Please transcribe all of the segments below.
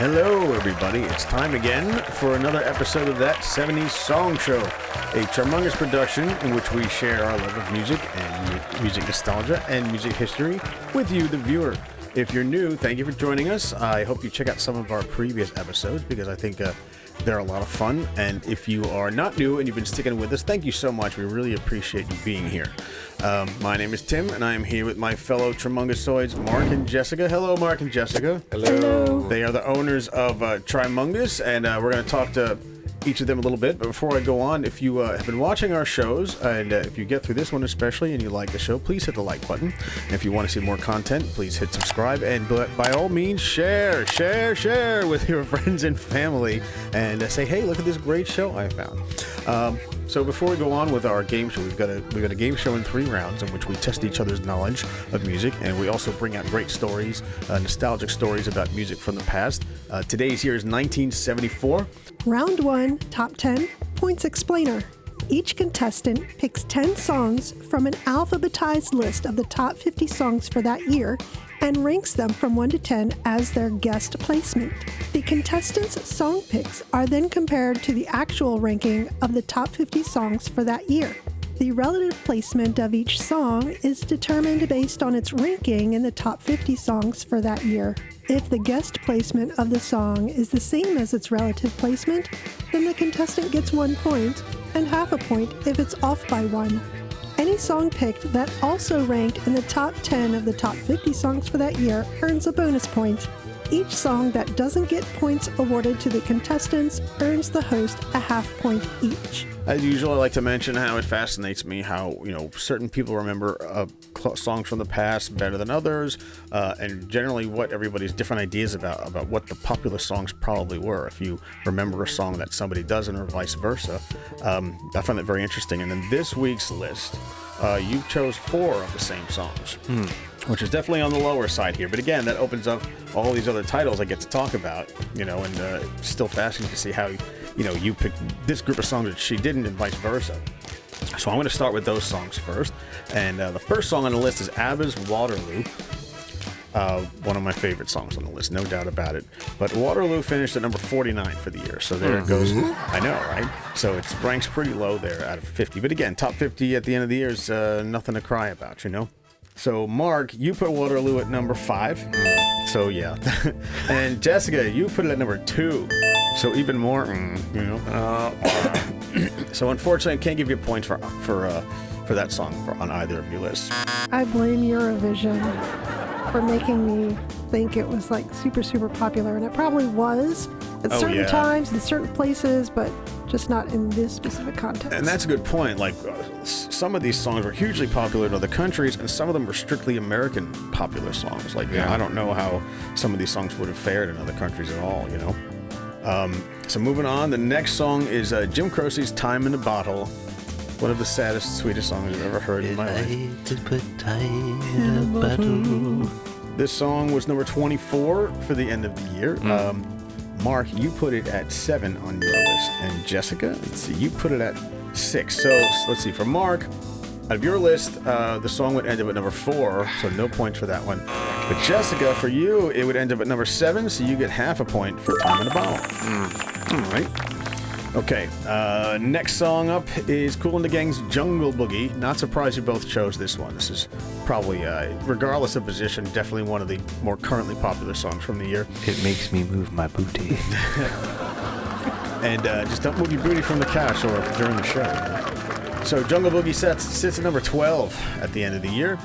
Hello, everybody. It's time again for another episode of That 70's Song Show, a tremendous production in which we share our love of music and music nostalgia and music history with you, the viewer. If you're new, thank you for joining us. I hope you check out some of our previous episodes because I think they're a lot of fun. And if you are not new and you've been sticking with us, thank you so much. We really appreciate you being here. My name is Tim, and I am here with my fellow Tremungusoids, Mark and Jessica. Hello, Mark and Jessica. Hello. They are the owners of Trimungus, and we're going to talk to each of them a little bit. But before I go on, if you have been watching our shows, and if you get through this one especially and you like the show, please hit the like button. And if you want to see more content, please hit subscribe. And by all means, share with your friends and family. And say, hey, look at this great show I found. So before we go on with our game show, we've got a game show in 3 rounds in which we test each other's knowledge of music, and we also bring out great stories, nostalgic stories about music from the past. Today's year is 1974. Round 1, Top 10, Points Explainer. Each contestant picks 10 songs from an alphabetized list of the top 50 songs for that year and ranks them from 1 to 10 as their guest placement. The contestants' song picks are then compared to the actual ranking of the top 50 songs for that year. The relative placement of each song is determined based on its ranking in the top 50 songs for that year. If the guest placement of the song is the same as its relative placement, then the contestant gets 1 point and half a point if it's off by 1. Any song picked that also ranked in the top 10 of the top 50 songs for that year earns a bonus point. Each song that doesn't get points awarded to the contestants earns the host a half point each. As usual, I like to mention how it fascinates me how, certain people remember songs from the past better than others, and generally what everybody's different ideas about what the popular songs probably were. If you remember a song that somebody doesn't or vice versa, I find that very interesting. And in this week's list, you chose 4 of the same songs, which is definitely on the lower side here. But again, that opens up all these other titles I get to talk about, and it's still fascinating to see how, you picked this group of songs that she didn't and vice versa. So I'm going to start with those songs first. And the first song on the list is ABBA's Waterloo. One of my favorite songs on the list, no doubt about it. But Waterloo finished at number 49 for the year, so there it goes. I know, right? So it ranks pretty low there out of 50. But again, top 50 at the end of the year is nothing to cry about, So Mark, you put Waterloo at number 5. So yeah. And Jessica, you put it at number 2. So even more, So unfortunately, I can't give you points for that song on either of your lists. I blame Eurovision for making me think it was like super, super popular, and it probably was at certain times in certain places, but just not in this specific context. And that's a good point. Like some of these songs were hugely popular in other countries, and some of them were strictly American popular songs. Like I don't know how some of these songs would have fared in other countries at all. So moving on, the next song is Jim Croce's "Time in a Bottle." One of the saddest, sweetest songs I've ever heard in my life. To put time in a bottle. This song was number 24 for the end of the year. Mark, you put it at 7 on your list. And Jessica, let's see, you put it at 6. So let's see, for Mark, out of your list, the song would end up at number 4, so no points for that one. But Jessica, for you, it would end up at number 7, so you get half a point for Time in a Bottle. All right. Okay, next song up is Kool and the Gang's Jungle Boogie. Not surprised you both chose this one. This is probably, regardless of position, definitely one of the more currently popular songs from the year. It makes me move my booty. And just don't move your booty from the couch or during the show. So Jungle Boogie sits at number 12 at the end of the year.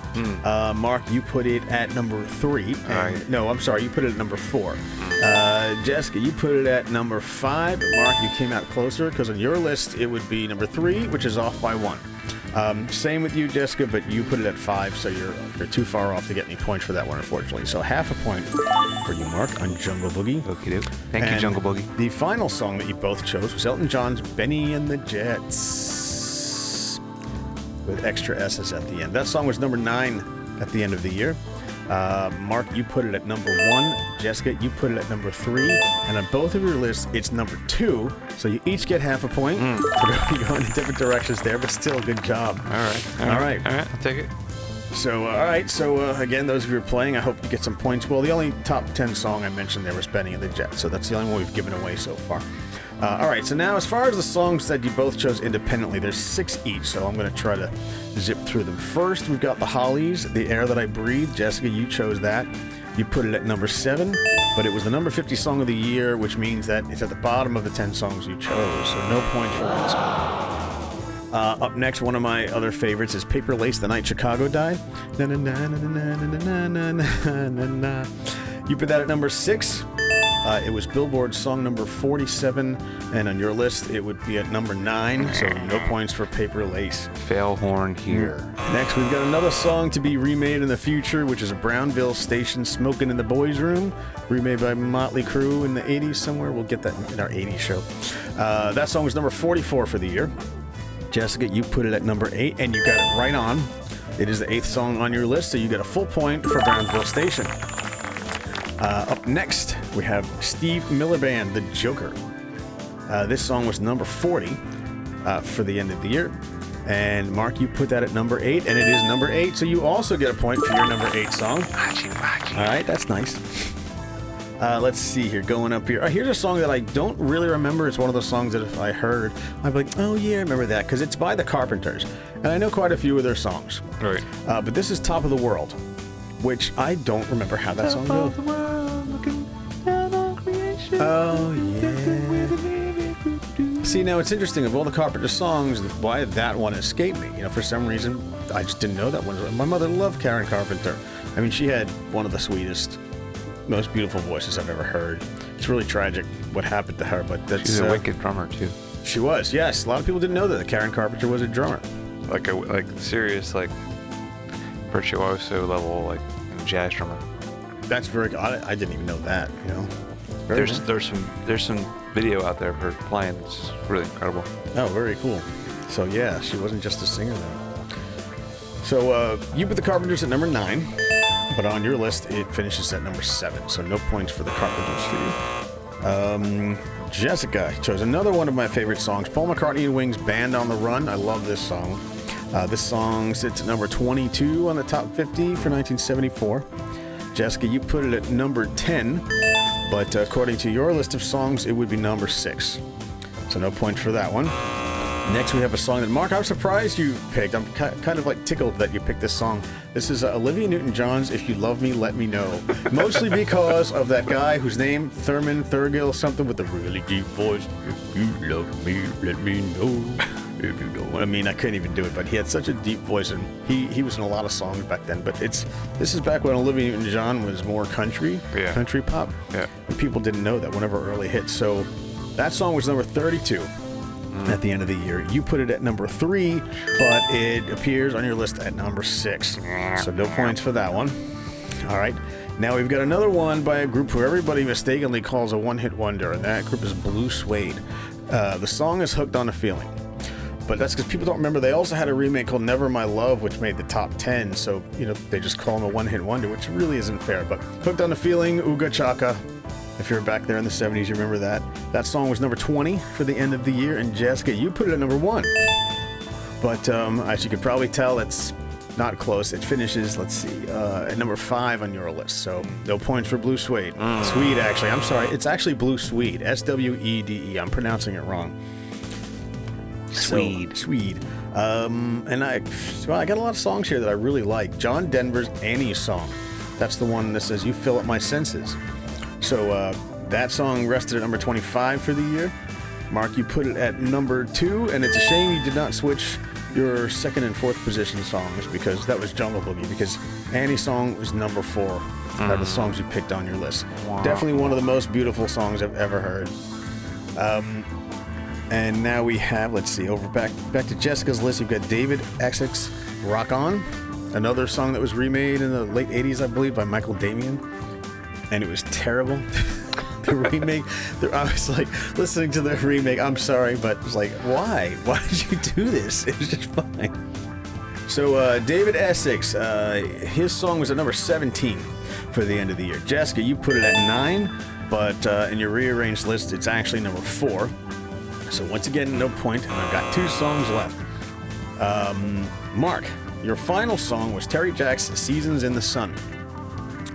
Mark, you put it at number 3. And, no, I'm sorry, you put it at number 4. Jessica, you put it at number 5. Mark, you came out closer because on your list it would be number 3, which is off by 1. Same with you, Jessica, but you put it at 5, so you're too far off to get any points for that one, unfortunately. So half a point for you, Mark, on Jungle Boogie. Okie doke. Thank you, Jungle Boogie. The final song that you both chose was Elton John's Benny and the Jets, with extra S's at the end. That song was number 9 at the end of the year. Mark, you put it at number 1. Jessica, you put it at number 3. And on both of your lists, it's number 2. So you each get half a point. We're going in different directions there, but still, good job. All right. All right. I'll take it. So, all right. So, again, those of you who are playing, I hope you get some points. Well, the only top 10 song I mentioned there was Benny and the Jets, so that's the only one we've given away so far. All right. So now, as far as the songs that you both chose independently, there's 6 each, so I'm going to try to zip through them. First, we've got the Hollies, The Air That I Breathe. Jessica, you chose that. You put it at number 7, but it was the number 50 song of the year, which means that it's at the bottom of the 10 songs you chose, so no points for that song. Up next, one of my other favorites is Paper Lace, The Night Chicago Died. Na, na, na, na, na, na, na, na, na, na, na. You put that at number 6. It was Billboard's song number 47, and on your list, it would be at number 9, so no points for Paper Lace. Fail horn here. Next, we've got another song to be remade in the future, which is a Brownville Station, Smoking in the Boys' Room, remade by Motley Crue in the 80s somewhere. We'll get that in our 80s show. That song was number 44 for the year. Jessica, you put it at number 8, and you got it right on. It is the 8th song on your list, so you get a full point for Brownsville Station. Up next, we have Steve Miller Band, The Joker. This song was number 40 for the end of the year. And Mark, you put that at number 8, and it is number 8, so you also get a point for your number 8 song. All right, that's nice. Let's see here, going up here. Here's a song that I don't really remember. It's one of those songs that if I heard, I'd be like, oh yeah, I remember that, because it's by the Carpenters. And I know quite a few of their songs. Right. But this is Top of the World, which I don't remember how that song goes. Oh yeah. See, now it's interesting, of all the Carpenter songs, why that one escaped me. You know, for some reason, I just didn't know that one. My mother loved Karen Carpenter. I mean, she had one of the sweetest, most beautiful voices I've ever heard. It's really tragic what happened to her, but that's... She's a wicked drummer, too. She was, yes. A lot of people didn't know that Karen Carpenter was a drummer. Like serious, like, virtuoso level, like, jazz drummer. That's very... I didn't even know that, you know. There's some video out there of her playing. It's really incredible. Oh, very cool. So yeah, she wasn't just a singer then. So you put the Carpenters at number 9, but on your list it finishes at number 7. So no points for the Carpenters for you. Jessica chose another one of my favorite songs, Paul McCartney and Wings, Band on the Run. I love this song. This song sits at number 22 on the top 50 for 1974. Jessica, you put it at number 10. But according to your list of songs, it would be number 6. So no point for that one. Next, we have a song that, Mark, I'm surprised you picked. I'm kind of like tickled that you picked this song. This is Olivia Newton-John's If You Love Me, Let Me Know. Mostly because of that guy whose name, Thurman Thurgill, something with a really deep voice. If you love me, let me know. If you don't. I mean, I couldn't even do it, but he had such a deep voice, and he was in a lot of songs back then. But this is back when Olivia Newton-John was more country pop. Yeah. And people didn't know that, one of her early hits. So that song was number 32 at the end of the year. You put it at number 3, but it appears on your list at number 6. So no points for that one. All right. Now we've got another one by a group who everybody mistakenly calls a one-hit wonder, and that group is Blue Suede. The song is Hooked on a Feeling. But that's because people don't remember they also had a remake called Never My Love, which made the top 10. So, you know, they just call them a one-hit wonder, which really isn't fair. But Hooked on a Feeling, Ooga Chaka. If you're back there in the 70s, you remember that. That song was number 20 for the end of the year. And Jessica, you put it at number 1. But as you could probably tell, it's not close. It finishes, let's see, at number 5 on your list. So no points for Blue Suede. Swede, actually. I'm sorry. It's actually Blue Swede. Swede. I'm pronouncing it wrong. Swede. Swede. And I got a lot of songs here that I really like. John Denver's Annie's song. That's the one that says, You Fill Up My Senses. So that song rested at number 25 for the year. Mark, you put it at number 2, and it's a shame you did not switch your 2nd and 4th position songs, because that was Jungle Boogie, because Annie's song was number 4 out of the songs you picked on your list. Wow. Definitely one of the most beautiful songs I've ever heard. And now we have, let's see, over back to Jessica's list, you've got David Essex, Rock On, another song that was remade in the late 80s, I believe, by Michael Damian. And it was terrible. The remake, I was like, listening to the remake, I'm sorry, but it was like, why? Why did you do this? It was just fine. So David Essex, his song was at number 17 for the end of the year. Jessica, you put it at 9, but in your rearranged list, it's actually number 4. So once again, no point, and I've got 2 songs left. Mark, Your final song was Terry Jacks' Seasons in the Sun.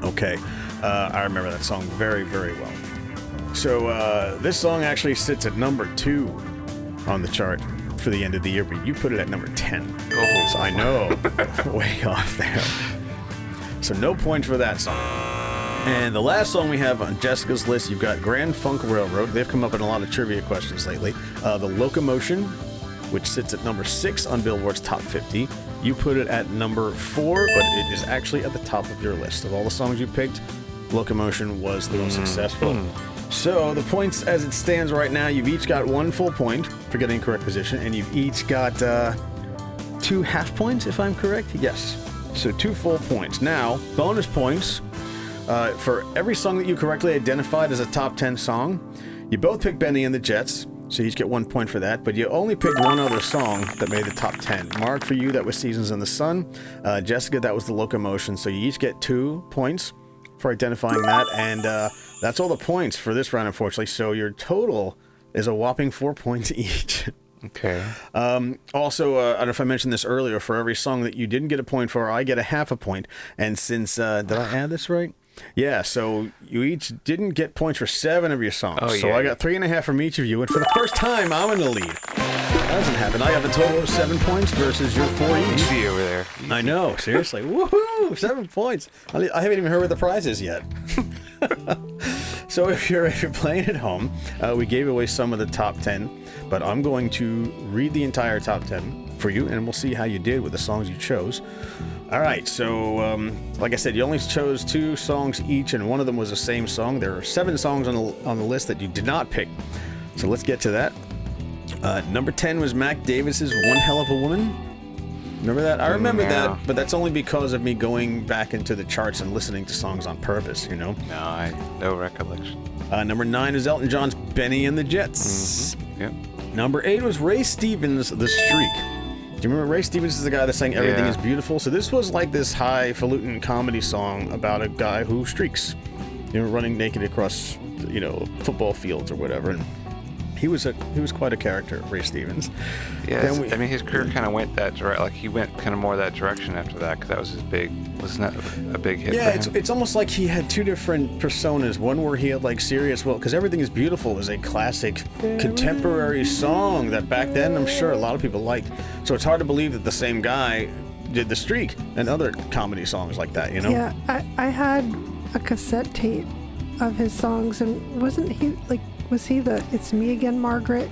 Okay, I remember that song very, very well. So this song actually sits at number 2 on the chart for the end of the year, but you put it at number 10. Oh. So I know, way off there. So no points for that song. And the last song we have on Jessica's list, you've got Grand Funk Railroad. They've come up in a lot of trivia questions lately. The Locomotion, which sits at number 6 on Billboard's Top 50. You put it at number 4, but it is actually at the top of your list. Of all the songs you picked, Locomotion was the most successful. So the points as it stands right now, you've each got 1 full point for getting correct position, and you've each got 2 half points, if I'm correct. Yes. So 2 full points. Now, bonus points for every song that you correctly identified as a top 10 song. You both picked Benny and the Jets, so you each get 1 point for that, but you only picked one other song that made the top 10. Mark, for you, that was Seasons in the Sun. Jessica, that was The Locomotion, so you each get 2 points for identifying that, and that's all the points for this round, unfortunately, so your total is a whopping 4 points each. Okay. Also, I don't know if I mentioned this earlier, for every song that you didn't get a point for, I get a half a point, and since, did I add this right? Yeah, so you each didn't get points for 7 of your songs. Oh, yeah. So I got 3.5 from each of you, and for the first time, I'm in the lead. That doesn't happen. I have a total of 7 points versus your 4 each. Easy over there. Easy. I know, seriously. Woohoo! 7 points. I haven't even heard what the prize is yet. So if you're playing at home, we gave away some of the top 10, but I'm going to read the entire top 10 for you, and we'll see how you did with the songs you chose. All right, so like I said, you only chose 2 songs each, and one of them was the same song. There are 7 songs on the list that you did not pick, so let's get to that. Number 10 was Mac Davis's One Hell of a Woman. Remember that? I remember that, but that's only because of me going back into the charts and listening to songs on purpose, you know? No, no recollection. Number 9 is Elton John's Benny and the Jets. Mm-hmm. Yep. Number 8 was Ray Stevens' The Streak. Do you remember Ray Stevens is the guy that sang Everything is Beautiful? So this was like this highfalutin comedy song about a guy who streaks, you know, running naked across, you know, football fields or whatever. And he was quite a character, Ray Stevens. Yeah, I mean, his career kind of went that direction. Like, he went kind of more that direction after that, because that was his big, wasn't that a big hit for him? It's almost like he had 2 different personas. One where he had like serious, because Everything is Beautiful was a classic contemporary song that back then I'm sure a lot of people liked. So it's hard to believe that the same guy did The Streak and other comedy songs like that, you know? Yeah, I had a cassette tape of his songs, and was he the It's Me Again, Margaret?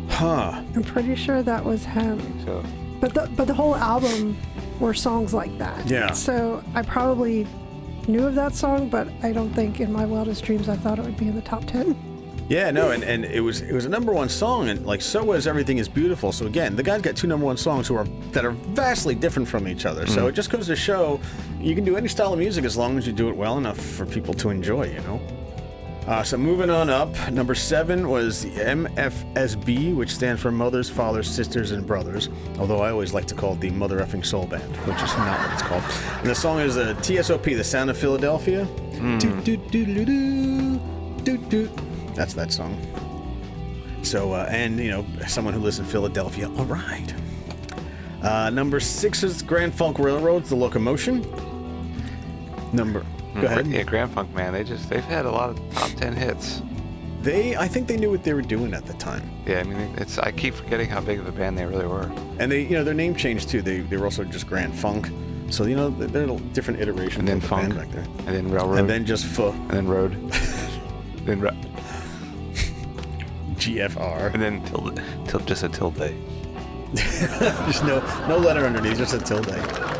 Huh. I'm pretty sure that was him. So, But the whole album were songs like that. Yeah. So I probably knew of that song, but I don't think in my wildest dreams I thought it would be in the top 10. Yeah, no, and it was a number 1 song, and like so was Everything is Beautiful. So again, the guy's got 2 number 1 songs that are vastly different from each other. So it just goes to show you can do any style of music as long as you do it well enough for people to enjoy, you know? So moving on up, number 7 was the MFSB, which stands for Mothers, Fathers, Sisters, and Brothers. Although I always like to call it the Mother Effing Soul Band, which is not what it's called. And the song is TSOP, The Sound of Philadelphia. That's that song. So, and you know, someone who lives in Philadelphia, all right. Number 6 is Grand Funk Railroad, The Locomotion. Go ahead. Yeah, Grand Funk, man, they've had a lot of top 10 hits. I think they knew what they were doing at the time. Yeah, I mean, I keep forgetting how big of a band they really were. And they, you know, their name changed too. They were also just Grand Funk. So, you know, they're different iterations and then of the funk, band back there. And then Railroad. And then just And then Road. Then GFR. And then just a tilde. Just no letter underneath, just a tilde.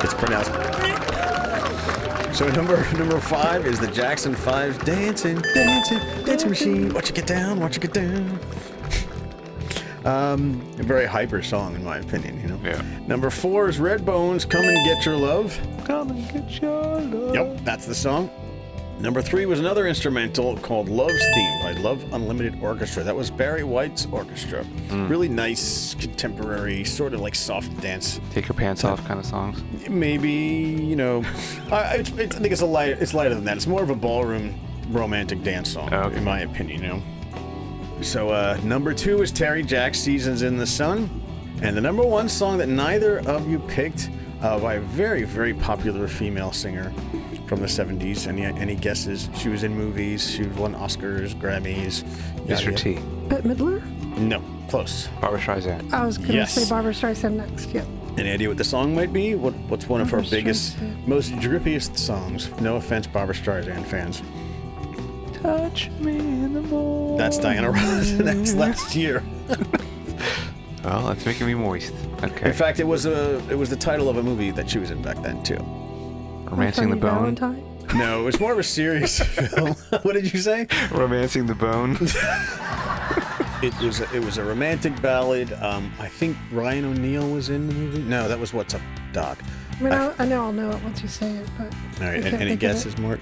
It's pronounced. So number 5 is the Jackson 5's Dancing Machine. Watch it get down, watch it get down. A very hyper song in my opinion, you know. Yeah. Number 4 is Redbone's Come and Get Your Love. Come and get your love. Yep, that's the song. Number 3 was another instrumental called Love's Theme by Love Unlimited Orchestra. That was Barry White's orchestra. Really nice, contemporary, sort of like soft dance. Take your pants off kind of songs. Maybe, you know, I think it's lighter than that. It's more of a ballroom romantic dance song, in my opinion, you know. So number 2 is Terry Jacks' Seasons in the Sun. And the number one song that neither of you picked by a very, very popular female singer from the 70s. Any guesses? She was in movies. She won Oscars, Grammys. Mr. T. Bette Midler? No, close. Barbra Streisand. I was going to say Barbra Streisand next, yeah. Any idea what the song might be? What's one of her biggest, most drippiest songs? No offense, Barbra Streisand fans. Touch me in the morning. That's Diana Ross. That's last year. Well, that's making me moist. Okay. In fact, it was the title of a movie that she was in back then too. Romancing the Bone. Valentine? No, it was more of a serious film. What did you say? Romancing the Bone. It was a romantic ballad. I think Ryan O'Neal was in the movie. No, that was What's Up, Doc. I mean, I know I'll know it once you say it, but... All right, any guesses, Mort?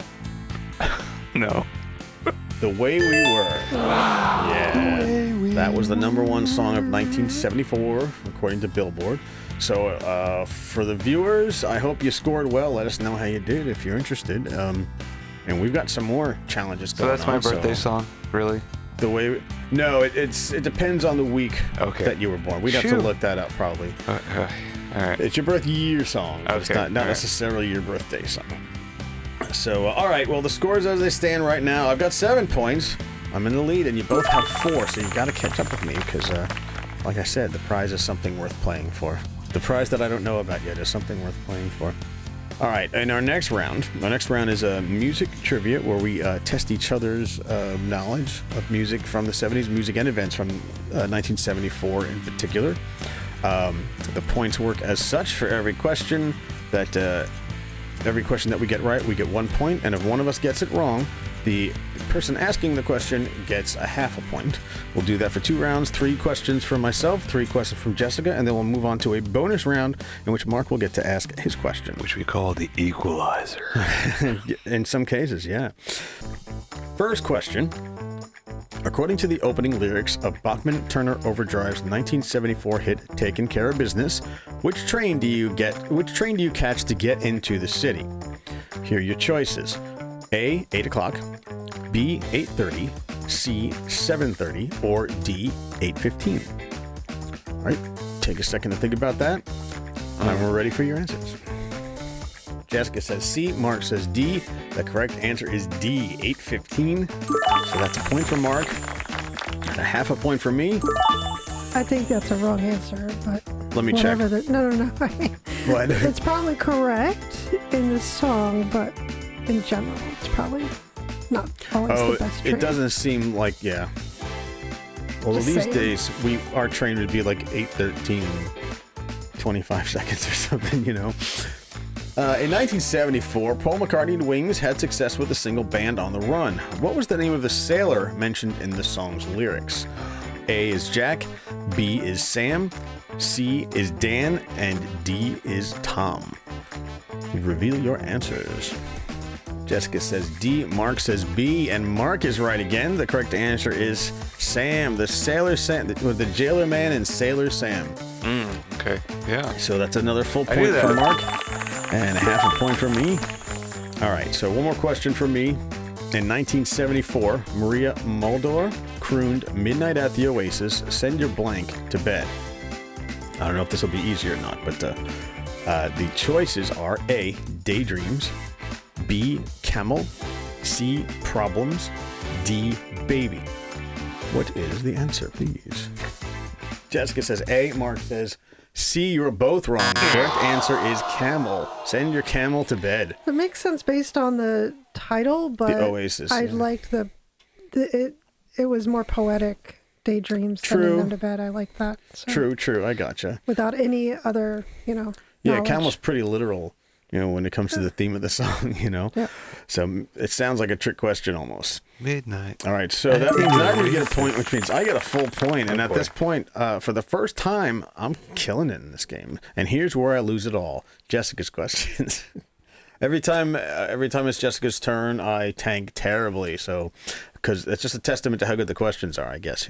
No. The Way We Were. Yeah. That was the number one song of 1974, according to Billboard. So, for the viewers, I hope you scored well. Let us know how you did if you're interested. And we've got some more challenges going on. So that's my birthday song, really? No, it depends on the week that you were born. We'd have to look that up probably. All right. It's your birth year song. Okay. It's not necessarily your birthday song. So, all right. Well, the scores as they stand right now, I've got 7 points. I'm in the lead, and you both have 4, so you've got to catch up with me because, like I said, the prize is something worth playing for. The prize that I don't know about yet is something worth playing for. All right, in our next round is a music trivia where we test each other's knowledge of music from the 70s, music and events from 1974 in particular. The points work as such for every question that we get right, we get 1 point, and if one of us gets it wrong, the person asking the question gets a half a point. We'll do that for 2 rounds, 3 questions from myself, 3 questions from Jessica, and then we'll move on to a bonus round in which Mark will get to ask his question. Which we call the equalizer. In some cases, yeah. First question. According to the opening lyrics of Bachman-Turner Overdrive's 1974 hit "Taking Care of Business," which train do you catch to get into the city? Here are your choices. A, 8 o'clock, B, 8:30, C, 7:30, or D, 8:15. All right, take a second to think about that, and we're ready for your answers. Jessica says C, Mark says D. The correct answer is D, 8:15. So that's a point for Mark, and a half a point for me. I think that's a wrong answer, but... Let me check. No. What? It's probably correct in the song, but in general, it's probably not always the best train. It doesn't seem like, yeah. Well, these days, our train would be like 8:13 and 25 seconds or something, you know. In 1974, Paul McCartney and Wings had success with the single Band on the Run. What was the name of the sailor mentioned in the song's lyrics? A is Jack, B is Sam, C is Dan, and D is Tom. Reveal your answers. Jessica says D, Mark says B, and Mark is right again. The correct answer is Sam, the sailor Sam, the jailer man and Sailor Sam. Okay, yeah. So that's another full point for Mark, and a half a point for me. All right, so one more question for me. In 1974, Maria Muldaur crooned "Midnight at the Oasis, Send Your Blank to Bed." I don't know if this will be easy or not, but the choices are A, Daydreams, B, Camel, C, Problems, D, Baby. What is the answer, please? Jessica says A, Mark says C. You're both wrong. The correct answer is Camel. Send your camel to bed. It makes sense based on the title, but the Oasis. I liked it was more poetic. Daydreams, sending them to bed. I like that. So. True. I gotcha. Without any other, Yeah, knowledge. Camel's pretty literal, when it comes to the theme of the song, Yeah. So it sounds like a trick question almost. Midnight. All right, so that means I would get a point, which means I get a full point. And at this point, for the first time, I'm killing it in this game. And here's where I lose it all. Jessica's questions. Every time it's Jessica's turn, I tank terribly. So, because it's just a testament to how good the questions are, I guess,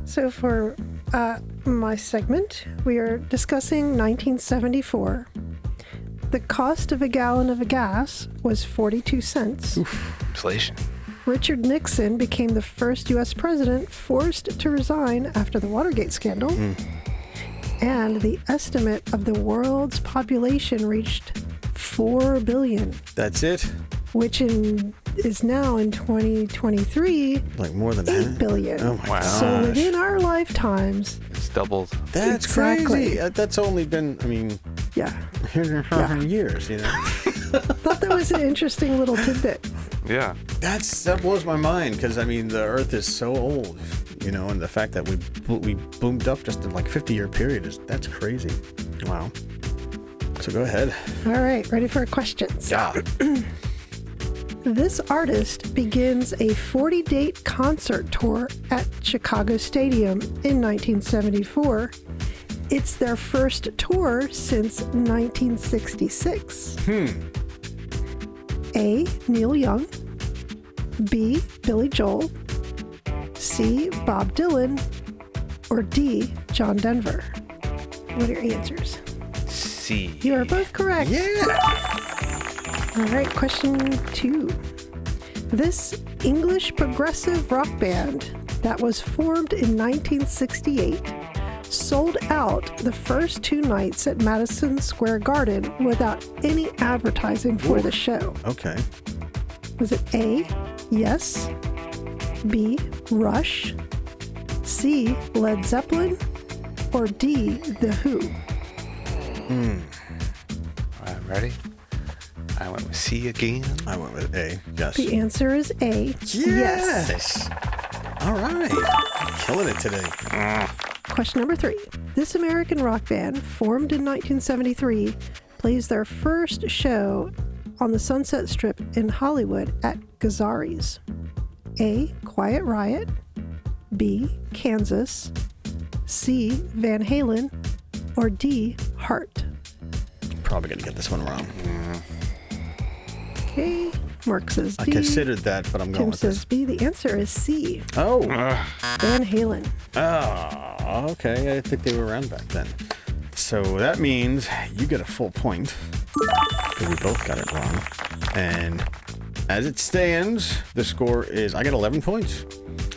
So for my segment, we are discussing 1974. The cost of a gallon of gas was 42 cents. Oof, inflation. Richard Nixon became the first U.S. president forced to resign after the Watergate scandal. And the estimate of the world's population reached 4 billion. That's it? Which is now in 2023 like more than 8 billion. Oh my gosh. So within our lifetimes, it's doubled. That's crazy. That's only been, yeah, 100 years, Thought that was an interesting little tidbit. Yeah. That blows my mind because, the Earth is so old, and the fact that we boomed up just in like 50-year period that's crazy. Wow. So go ahead. All right, ready for questions? Yeah. This artist begins a 40-date concert tour at Chicago Stadium in 1974. It's their first tour since 1966. A. Neil Young. B. Billy Joel. C. Bob Dylan. Or D. John Denver. What are your answers? C. You are both correct. Yeah. All right, question 2. This English progressive rock band that was formed in 1968 sold out the first 2 nights at Madison Square Garden without any advertising for the show. Okay. Was it A, Yes, B, Rush, C, Led Zeppelin, or D, The Who? All right, ready? I went with C again. I went with A. Yes. The answer is A. Yes. All right. Killing it today. Question number 3. This American rock band, formed in 1973, plays their first show on the Sunset Strip in Hollywood at Gazzarri's. A. Quiet Riot. B. Kansas. C. Van Halen. Or D. Heart. Probably going to get this one wrong. Okay. Mark says D. I considered that, but I'm going Tim with says this. B. The answer is C. Oh. Van Halen. Oh, okay. I think they were around back then. So that means you get a full point because we both got it wrong. And as it stands, the score is I got 11 points.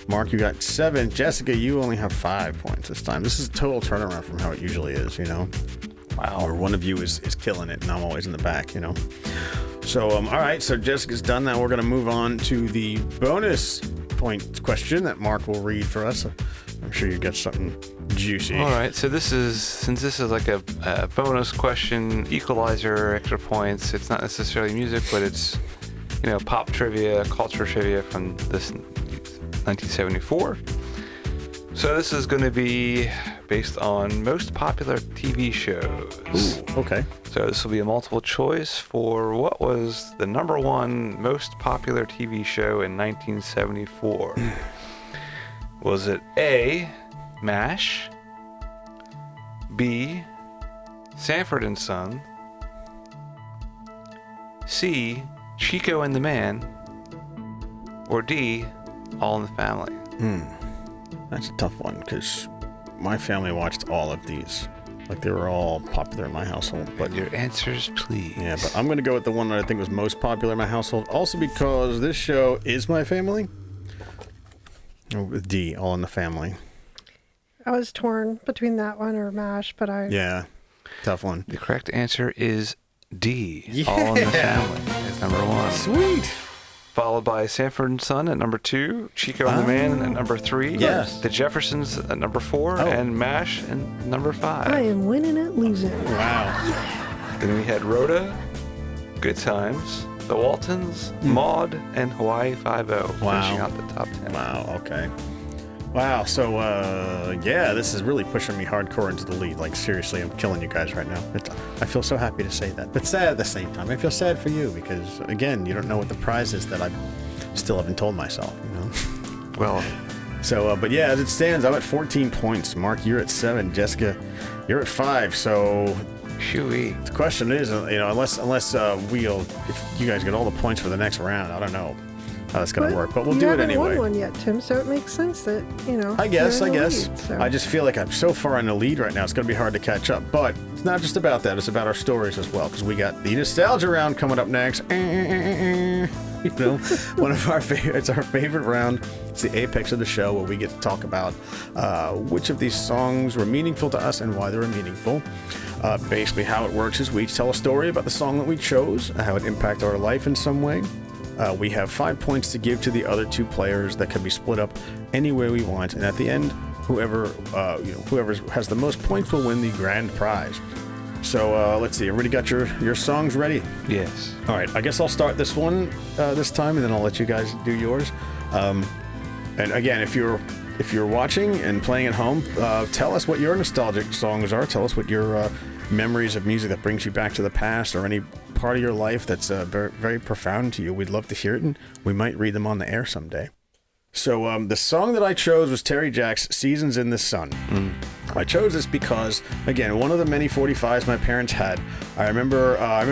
Mark, you got 7. Jessica, you only have 5 points this time. This is a total turnaround from how it usually is, Wow. Or one of you is killing it and I'm always in the back, So, all right. So Jessica's done that. We're going to move on to the bonus point question that Mark will read for us. I'm sure you got something juicy. All right. So since this is like a bonus question, equalizer, extra points. It's not necessarily music, but it's pop trivia, culture trivia from this 1974. So this is going to be based on most popular TV shows. Ooh, okay. So this will be a multiple choice for what was the number 1 most popular TV show in 1974. Was it A, MASH, B, Sanford and Son, C, Chico and the Man, or D, All in the Family? That's a tough one because my family watched all of these. Like they were all popular in my household. But your answers, please. Yeah, but I'm going to go with the one that I think was most popular in my household. Also because this show is my family. With D, All in the Family. I was torn between that one or MASH, but Yeah, tough one. The correct answer is D, Yeah. All in the Family. It's number 1. Sweet. Followed by Sanford and Son at number 2, Chico and the Man at number 3, Yes. The Jeffersons at number 4, and MASH at number 5. I am winning at losing. Wow. Then we had Rhoda, Good Times, The Waltons, Maude, and Hawaii Five-0, finishing out the top 10. Wow, okay. Wow, so, this is really pushing me hardcore into the lead. Like, seriously, I'm killing you guys right now. I feel so happy to say that, but sad at the same time. I feel sad for you because, again, you don't know what the prize is that I still haven't told myself, Well, So, but yeah, as it stands, I'm at 14 points. Mark, you're at 7. Jessica, you're at 5. So, shooey. the question is, unless if you guys get all the points for the next round, I don't know how that's going to work, but we'll do it anyway. You haven't won one yet, Tim, so it makes sense that, I guess. you're in the lead, so. I just feel like I'm so far in the lead right now, it's going to be hard to catch up. But it's not just about that. It's about our stories as well, because we got the nostalgia round coming up next. You know, one of our favorite. It's our favorite round. It's the apex of the show where we get to talk about which of these songs were meaningful to us and why they were meaningful. Basically, how it works is we each tell a story about the song that we chose, how it impacted our life in some way. We have 5 points to give to the other 2 players that can be split up any way we want, and at the end, whoever has the most points will win the grand prize. So let's see. Everybody got your songs ready? Yes. All right. I guess I'll start this one this time, and then I'll let you guys do yours. And again, if you're watching and playing at home, tell us what your nostalgic songs are. Tell us what your memories of music that brings you back to the past, or any part of your life that's very, very profound to you. We'd love to hear it, and we might read them on the air someday. So the song that I chose was Terry Jacks' Seasons in the Sun. I chose this because, again, one of the many 45s my parents had. I remember I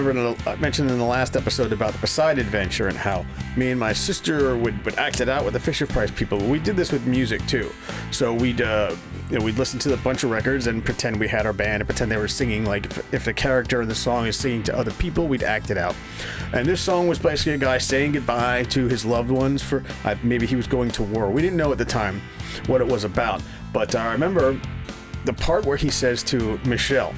mentioned in the last episode about the Poseidon Adventure and how me and my sister would act it out with the Fisher-Price people. We did this with music too. So we'd listen to a bunch of records and pretend we had our band and pretend they were singing. Like if the character in the song is singing to other people, we'd act it out. And this song was basically a guy saying goodbye to his loved ones for maybe he was going to war. We didn't know at the time what it was about, but I remember the part where he says to Michelle,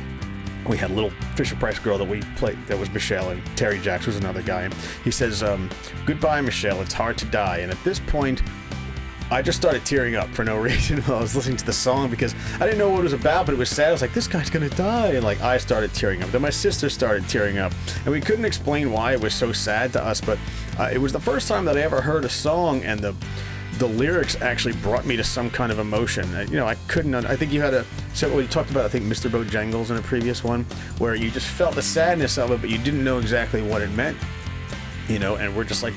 we had a little Fisher-Price girl that we played that was Michelle, and Terry Jacks was another guy. He says, "Goodbye, Michelle, it's hard to die." And at this point, I just started tearing up for no reason while I was listening to the song, because I didn't know what it was about, but it was sad. I was like, this guy's gonna die. And like, I started tearing up. Then my sister started tearing up. And we couldn't explain why it was so sad to us, but it was the first time that I ever heard a song and the lyrics actually brought me to some kind of emotion. I couldn't. I think you had you talked about, I think, Mr. Bojangles in a previous one, where you just felt the sadness of it, but you didn't know exactly what it meant. And we're just like,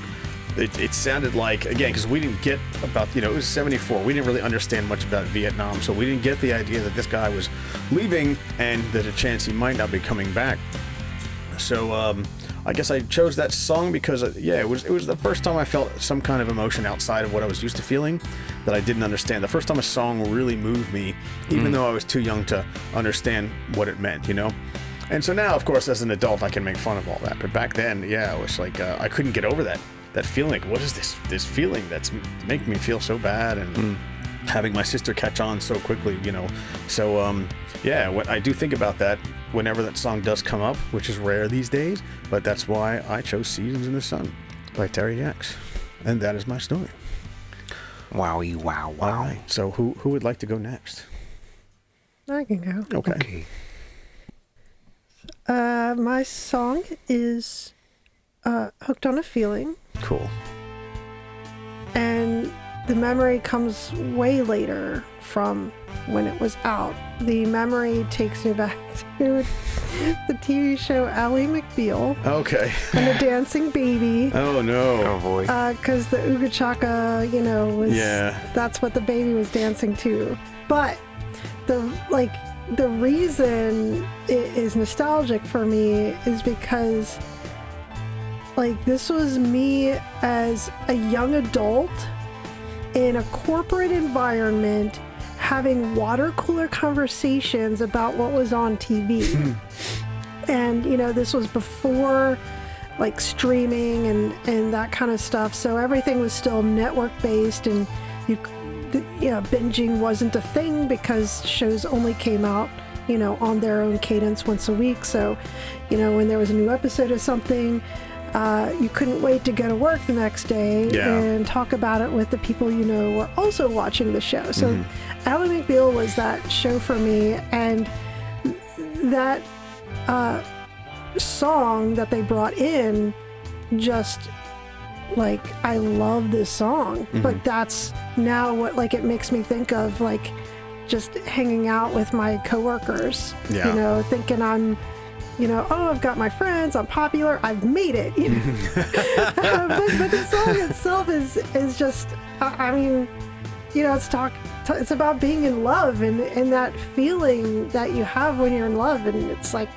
it sounded like, again, because we didn't get about, it was 74. We didn't really understand much about Vietnam, so we didn't get the idea that this guy was leaving and there's a chance he might not be coming back. So, I guess I chose that song because, it was the first time I felt some kind of emotion outside of what I was used to feeling that I didn't understand. The first time a song really moved me, even though I was too young to understand what it meant, And so now, of course, as an adult, I can make fun of all that. But back then, it was like I couldn't get over that feeling. What is this feeling that's making me feel so bad, and having my sister catch on so quickly, So, what I do think about that whenever that song does come up, which is rare these days, but that's why I chose Seasons in the Sun by Terry Jacks. And that is my story. Wowie, wow. All right. So who would like to go next? I can go. Okay. My song is Hooked on a Feeling. Cool. And the memory comes way later from when it was out. The memory takes me back to the TV show Ally McBeal. Okay. And the Dancing Baby. Oh no. Oh boy. Because the Ooga Chaka, was, that's what the baby was dancing to. But the reason it is nostalgic for me is because this was me as a young adult in a corporate environment having water cooler conversations about what was on TV. And, this was before streaming and that kind of stuff. So everything was still network based, and binging wasn't a thing because shows only came out, on their own cadence once a week. So, when there was a new episode of something, you couldn't wait to go to work the next day and talk about it with the people were also watching the show. So Ally McBeal was that show for me, and that song that they brought in, just I love this song. But that's now what it makes me think of just hanging out with my coworkers, thinking I'm I've got my friends, I'm popular, I've made it. But the song itself is just, it's about being in love and that feeling that you have when you're in love. And it's like,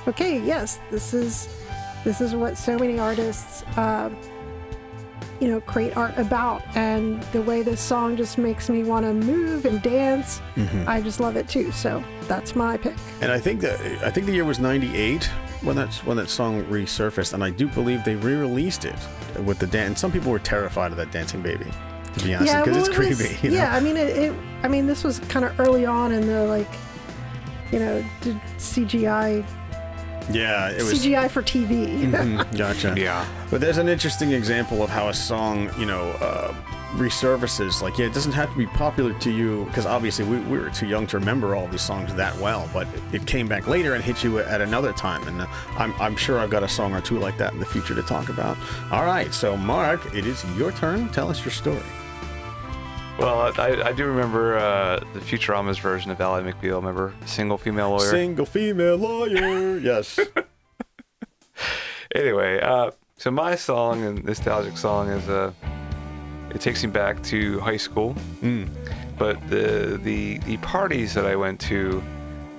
okay, yes, this is what so many artists, create art about. And the way this song just makes me want to move and dance, I just love it too. So that's my pick. And I think the year was 98 when that song resurfaced, and I do believe they re-released it with the dance. Some people were terrified of that dancing baby, to be honest, because it's creepy. You know? Yeah, I mean, this was kind of early on in the did CGI. Yeah, it was CGI for TV. Gotcha. Yeah. But there's an interesting example of how a song, resurfaces. Like, it doesn't have to be popular to you, because obviously we were too young to remember all these songs that well, but it came back later and hit you at another time. And I'm sure I've got a song or two like that in the future to talk about. All right, so Mark, it is your turn. Tell us your story. Well, I do remember the Futurama's version of Ally McBeal. Remember Single Female Lawyer? Single female lawyer, yes. Anyway, so my song, and nostalgic song, is it takes me back to high school. But the parties that I went to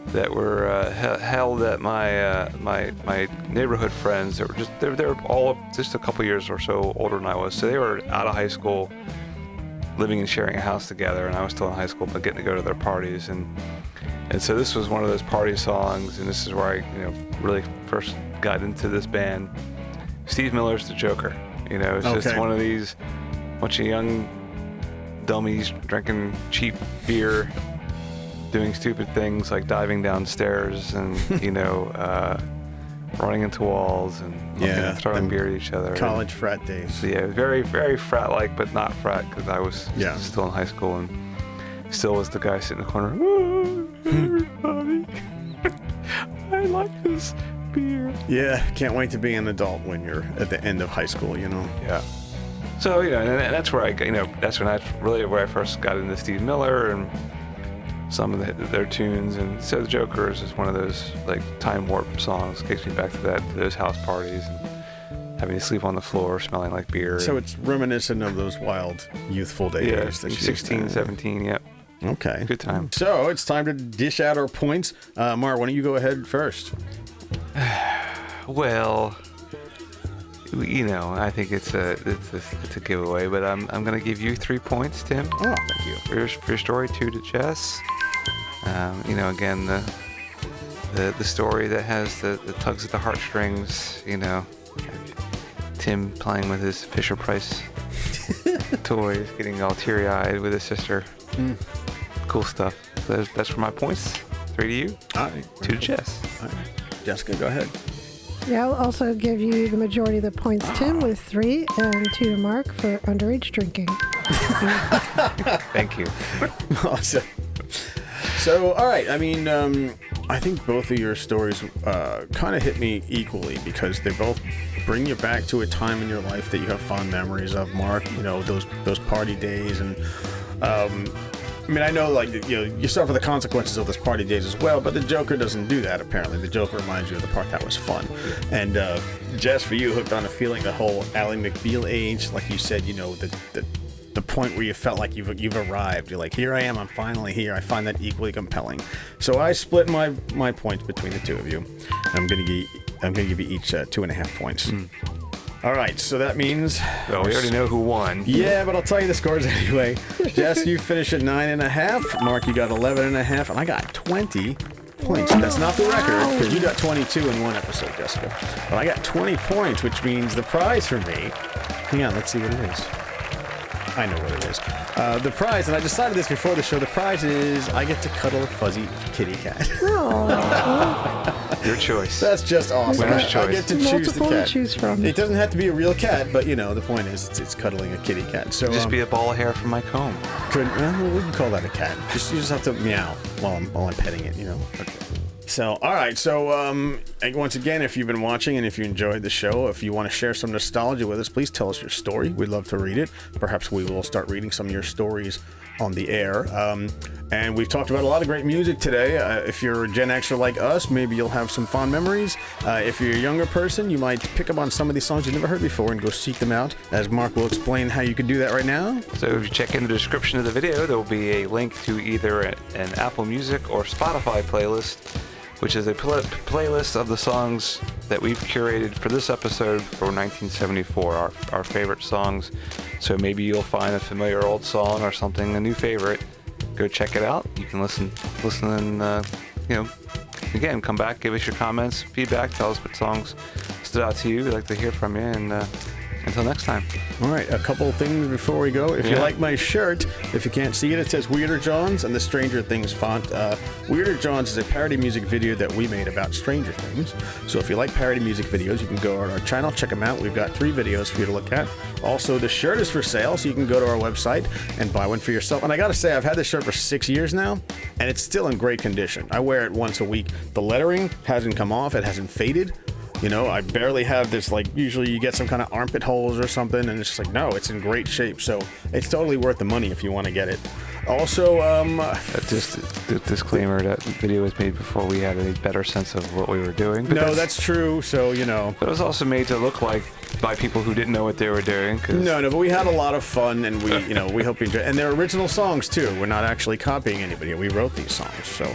that were held at my neighborhood friends, they were all just a couple years or so older than I was, so they were out of high school, living and sharing a house together, and I was still in high school, but getting to go to their parties, and so this was one of those party songs, and this is where I really first got into this band. Steve Miller's The Joker. It's just one of these bunch of young dummies drinking cheap beer, doing stupid things like diving downstairs and running into walls and throwing beer at each other. College frat days. So, yeah, very, very frat-like, but not frat, because I was still in high school and still was the guy sitting in the corner. Oh, everybody, I like this beer. Yeah, can't wait to be an adult when you're at the end of high school, Yeah. So, and that's where where I first got into Steve Miller and some of their tunes, and so The Joker is just one of those like time warp songs. Takes me back to those house parties and having to sleep on the floor, smelling like beer. So it's reminiscent of those wild youthful days. Yeah, that 16, 17, yep. Okay. Good time. So it's time to dish out our points. Mar, why don't you go ahead first? Well, I think it's a giveaway, but I'm gonna give you 3 points, Tim. Oh, thank you. For your story, 2 to Jess. Again, the story that has the tugs at the heartstrings. Tim playing with his Fisher Price toys, getting all teary-eyed with his sister. Cool stuff. So that's for my points. 3 to you. All right. 2 to Jess. All right. Jessica, go ahead. Yeah, I'll also give you the majority of the points, Tim, with 3, and 2 to Mark for underage drinking. Thank you. Awesome. So, all right. I mean, I think both of your stories kind of hit me equally, because they both bring you back to a time in your life that you have fond memories of, Mark. Those party days, and I know, you suffer the consequences of those party days as well, but the Joker doesn't do that, apparently. The Joker reminds you of the part that was fun. And Jess, for you, hooked on a feeling, the whole Ally McBeal age, like you said, the point where you felt like you've arrived. You're like, here I am, I'm finally here. I find that equally compelling. So I split my points between the two of you. I'm gonna give you each 2.5 points. All right, so that means... Well, we already know who won. Yeah, but I'll tell you the scores anyway. Jess, you finished at 9.5. Mark, you got 11.5, and I got 20 points. That's not the record, because you got 22 in one episode, Jessica. But I got 20 points, which means the prize for me... Hang on, let's see what it is. I know what it is. The prize, and I decided this before the show, the prize is I get to cuddle a fuzzy kitty cat. Your choice. That's just awesome. Winner's choice. I get to choose the Multiple cat. to choose from. It doesn't have to be a real cat, but the point is it's cuddling a kitty cat. So Just be a ball of hair from my comb. we can call that a cat. You just have to meow while I'm petting it. Okay. So, all right. So, once again, if you've been watching and if you enjoyed the show, if you want to share some nostalgia with us, please tell us your story. We'd love to read it. Perhaps we will start reading some of your stories on the air. And we've talked about a lot of great music today. If you're a Gen Xer like us, maybe you'll have some fond memories. If you're a younger person, you might pick up on some of these songs you've never heard before and go seek them out, as Mark will explain how you can do that right now. So if you check in the description of the video, there will be a link to either an Apple Music or Spotify playlist, which is a playlist of the songs that we've curated for this episode for 1974, our favorite songs. So maybe you'll find a familiar old song or something, a new favorite. Go check it out. You can listen and again, come back, give us your comments, feedback, tell us what songs stood out to you. We'd like to hear from you, and until next time. All right, a couple of things before we go. If you like my shirt, if you can't see it, it says Weirder Johns and the Stranger Things font. Weirder Johns is a parody music video that we made about Stranger Things. So if you like parody music videos, you can go on our channel, check them out. We've got 3 videos for you to look at. Also, the shirt is for sale, so you can go to our website and buy one for yourself. And I got to say, I've had this shirt for 6 years now, and it's still in great condition. I wear it once a week. The lettering hasn't come off. It hasn't faded. You know, I barely have this, like, usually you get some kind of armpit holes or something, and it's just like, no, it's in great shape. So it's totally worth the money if you want to get it. Also, just the disclaimer, that video was made before we had a better sense of what we were doing. No, that's true. So, you know. But it was also made to look like by people who didn't know what they were doing. No, but we had a lot of fun, and we hope you enjoy. And they're original songs too. We're not actually copying anybody. We wrote these songs. So,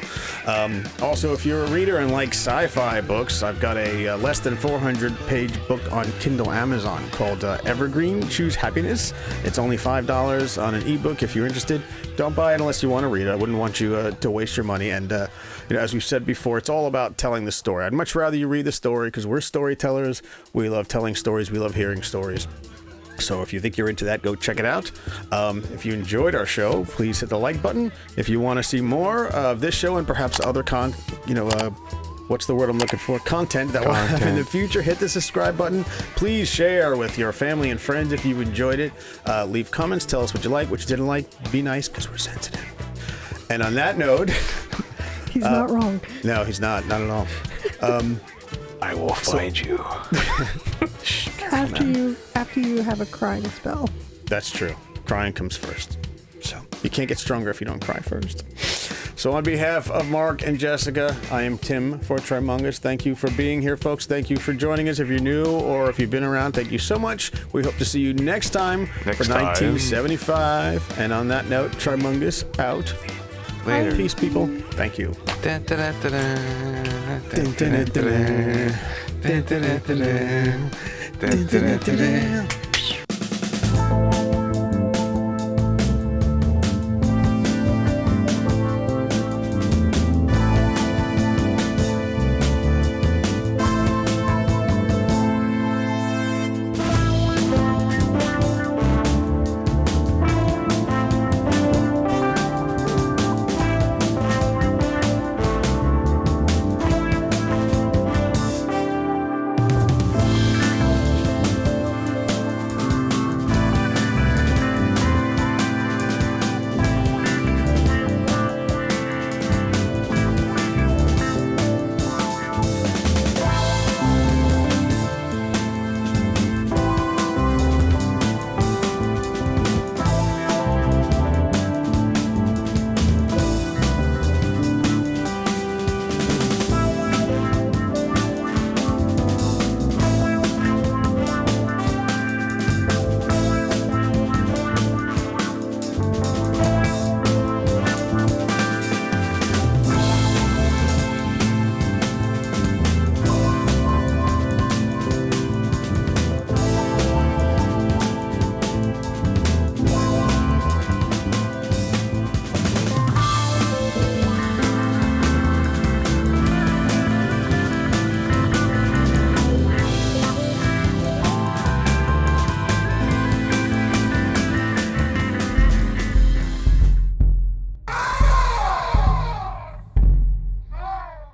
also, if you're a reader and like sci-fi books, I've got a less than 400-page book on Kindle Amazon called Evergreen: Choose Happiness. It's only $5 on an ebook. If you're interested, don't buy it unless you want to read it. I wouldn't want you to waste your money. And as we've said before, it's all about telling the story. I'd much rather you read the story because we're storytellers. We love telling stories. We love hearing stories. So if you think you're into that, go check it out. If you enjoyed our show, please hit the like button. If you want to see more of this show and perhaps other what's the word I'm looking for? Content that we'll have in the future, hit the subscribe button. Please share with your family and friends if you enjoyed it. Leave comments. Tell us what you like, what you didn't like. Be nice because we're sensitive. And on that note... He's not wrong. No, he's not. Not at all. I will find you. After you have a crying spell. That's true. Crying comes first. So you can't get stronger if you don't cry first. So on behalf of Mark and Jessica, I am Tim for Trimungus. Thank you for being here, folks. Thank you for joining us. If you're new or if you've been around, thank you so much. We hope to see you next time for 1975. And on that note, Trimungus out. Later. Peace, people. Thank you. Dun, dun, dun, dun, dun, dun, dun, dun, dun, dun, dun, dun, dun, dun, dun, dun.